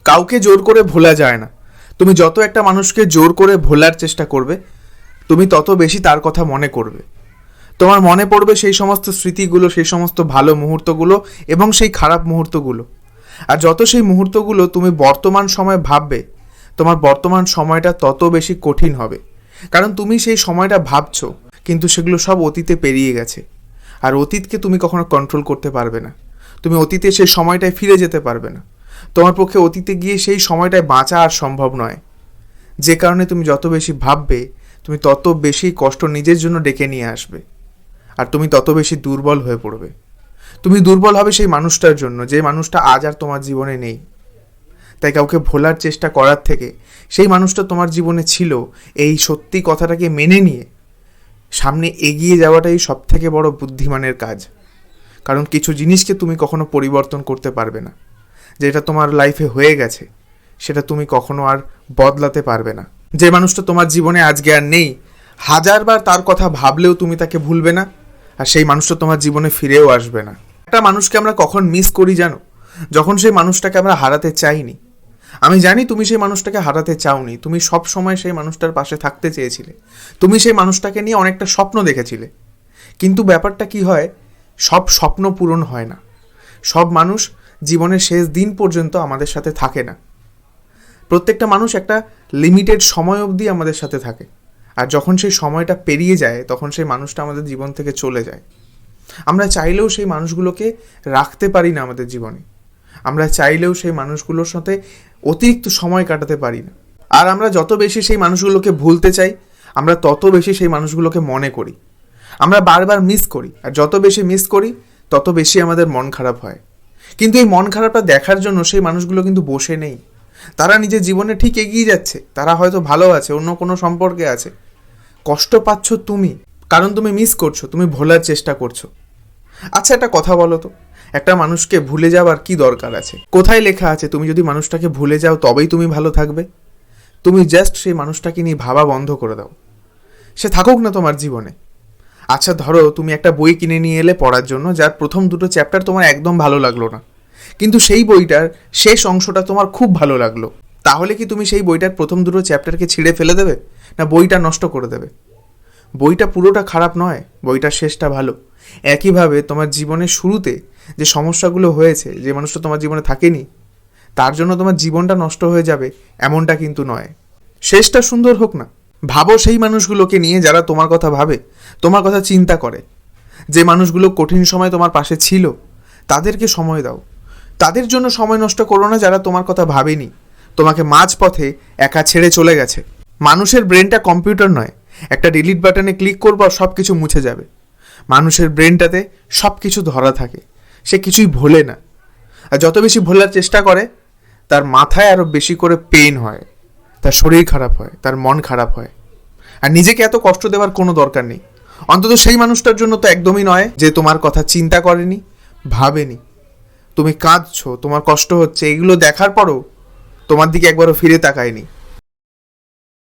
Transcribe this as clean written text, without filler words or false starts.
কাউকে জোর করে ভোলা যায় না। তুমি যত একটা মানুষকে জোর করে ভোলার চেষ্টা করবে, তুমি তত বেশি তার কথা মনে করবে। তোমার মনে পড়বে সেই সমস্ত স্মৃতিগুলো, সেই সমস্ত ভালো মুহূর্তগুলো এবং সেই খারাপ মুহূর্তগুলো। আর যত সেই মুহূর্তগুলো তুমি বর্তমান সময়ে ভাববে, তোমার বর্তমান সময়টা তত বেশি কঠিন হবে। কারণ তুমি সেই সময়টা ভাবছো, কিন্তু সেগুলো সব অতীতে পেরিয়ে গেছে। আর অতীতকে তুমি কখনো কন্ট্রোল করতে পারবে না। তুমি অতীতে সেই সময়টায় ফিরে যেতে পারবে না। তোমার পক্ষে অতীতে গিয়ে সেই সময়টায় বাঁচা আর সম্ভব নয়। যে কারণে তুমি যত বেশি ভাববে, তুমি তত বেশি কষ্ট নিজের জন্য ডেকে নিয়ে আসবে। আর তুমি তত বেশি দুর্বল হয়ে পড়বে। তুমি দুর্বল হবে সেই মানুষটার জন্য, যে মানুষটা আজ আর তোমার জীবনে নেই। তাই কাউকে ভোলার চেষ্টা করার থেকে সেই মানুষটা তোমার জীবনে ছিল, এই সত্যি কথাটাকে মেনে নিয়ে সামনে এগিয়ে যাওয়াটাই সব থেকে বড় বুদ্ধিমানের কাজ। কারণ কিছু জিনিসকে তুমি কখনো পরিবর্তন করতে পারবে না। যেটা তোমার লাইফে হয়ে গেছে সেটা তুমি কখনো আর বদলাতে পারবে না। যে মানুষটা তোমার জীবনে আজকে আর নেই, হাজারবার তার কথা ভাবলেও তুমি তাকে ভুলবে না, আর সেই মানুষটা তোমার জীবনে ফিরেও আসবে না। একটা মানুষকে আমরা কখন মিস করি জানো? যখন সেই মানুষটাকে আমরা হারাতে চাইনি। আমি জানি তুমি সেই মানুষটাকে হারাতে চাওনি, তুমি সব সময় সেই মানুষটার পাশে থাকতে চেয়েছিলে, তুমি সেই মানুষটাকে নিয়ে অনেকটা স্বপ্ন দেখেছিলে। কিন্তু ব্যাপারটা কি হয়, সব স্বপ্ন পূরণ হয় না। সব মানুষ জীবনের শেষ দিন পর্যন্ত আমাদের সাথে থাকে না। প্রত্যেকটা মানুষ একটা লিমিটেড সময় অবধি আমাদের সাথে থাকে, আর যখন সেই সময়টা পেরিয়ে যায় তখন সেই মানুষটা আমাদের জীবন থেকে চলে যায়। আমরা চাইলেও সেই মানুষগুলোকে রাখতে পারি না আমাদের জীবনে। আমরা চাইলেও সেই মানুষগুলোর সাথে অতিরিক্ত সময় কাটাতে পারি না। আর আমরা যত বেশি সেই মানুষগুলোকে ভুলতে চাই, আমরা তত বেশি সেই মানুষগুলোকে মনে করি। আমরা বারবার মিস করি, আর যত বেশি মিস করি তত বেশি আমাদের মন খারাপ হয়। কিন্তু এই মন খারাপটা দেখার জন্য সেই মানুষগুলো কিন্তু বসে নেই। তারা নিজের জীবনে ঠিক এগিয়ে যাচ্ছে, তারা হয়তো ভালো আছে, অন্য কোনো সম্পর্কে আছে। কষ্ট পাচ্ছ তুমি, কারণ তুমি মিস করছো, তুমি ভোলার চেষ্টা করছো। আচ্ছা, একটা কথা বলো তো, একটা মানুষকে ভুলে যাওয়ার কি দরকার আছে? কোথায় লেখা আছে তুমি যদি মানুষটাকে ভুলে যাও তবেই তুমি ভালো থাকবে? তুমি জাস্ট সেই মানুষটাকে নিয়ে ভাবা বন্ধ করে দাও, সে থাকুক না তোমার জীবনে। আচ্ছা ধরো তুমি একটা বই কিনে নিয়ে এলে পড়ার জন্য, যার প্রথম দুটো চ্যাপ্টার তোমার একদম ভালো লাগলো না, কিন্তু সেই বইটার শেষ অংশটা তোমার খুব ভালো লাগলো। তাহলে কি তুমি সেই বইটার প্রথম দুটো চ্যাপ্টারকে ছিঁড়ে ফেলে দেবে, না বইটা নষ্ট করে দেবে? বইটা পুরোটা খারাপ নয়, বইটার শেষটা ভালো। একইভাবে তোমার জীবনের শুরুতে যে সমস্যাগুলো হয়েছে, যে মানুষটা তোমার জীবনে থাকেনি, তার জন্য তোমার জীবনটা নষ্ট হয়ে যাবে এমনটা কিন্তু নয়। শেষটা সুন্দর হোক না। ভাবো সেই মানুষগুলোকে নিয়ে যারা তোমার কথা ভাবে, তোমার কথা চিন্তা করে। যে মানুষগুলো কঠিন সময় তোমার পাশে ছিল, তাদেরকে সময় দাও। তাদের জন্য সময় নষ্ট করো না যারা তোমার কথা ভাবেনি, তোমাকে মাঝপথে একা ছেড়ে চলে গেছে। মানুষের ব্রেনটা কম্পিউটার নয়, একটা ডিলিট বাটনে ক্লিক করবো আর সব কিছু মুছে যাবে। মানুষের ব্রেনটাতে সব কিছু ধরা থাকে, সে কিছুই ভোলে না। আর যত বেশি ভোলার চেষ্টা করে, তার মাথায় আরও বেশি করে পেন হয়, তার শরীর খারাপ হয়, তার মন খারাপ হয়। আর নিজেকে এত কষ্ট দেওয়ার কোনো দরকার নেই, অন্তত সেই মানুষটার জন্য তো একদমই নয় যে তোমার কথা চিন্তা করেনি, ভাবেনি। তুমি কাঁদছো, তোমার কষ্ট হচ্ছে, এগুলো দেখার পরও তোমার দিকে একবারও ফিরে তাকায়নি।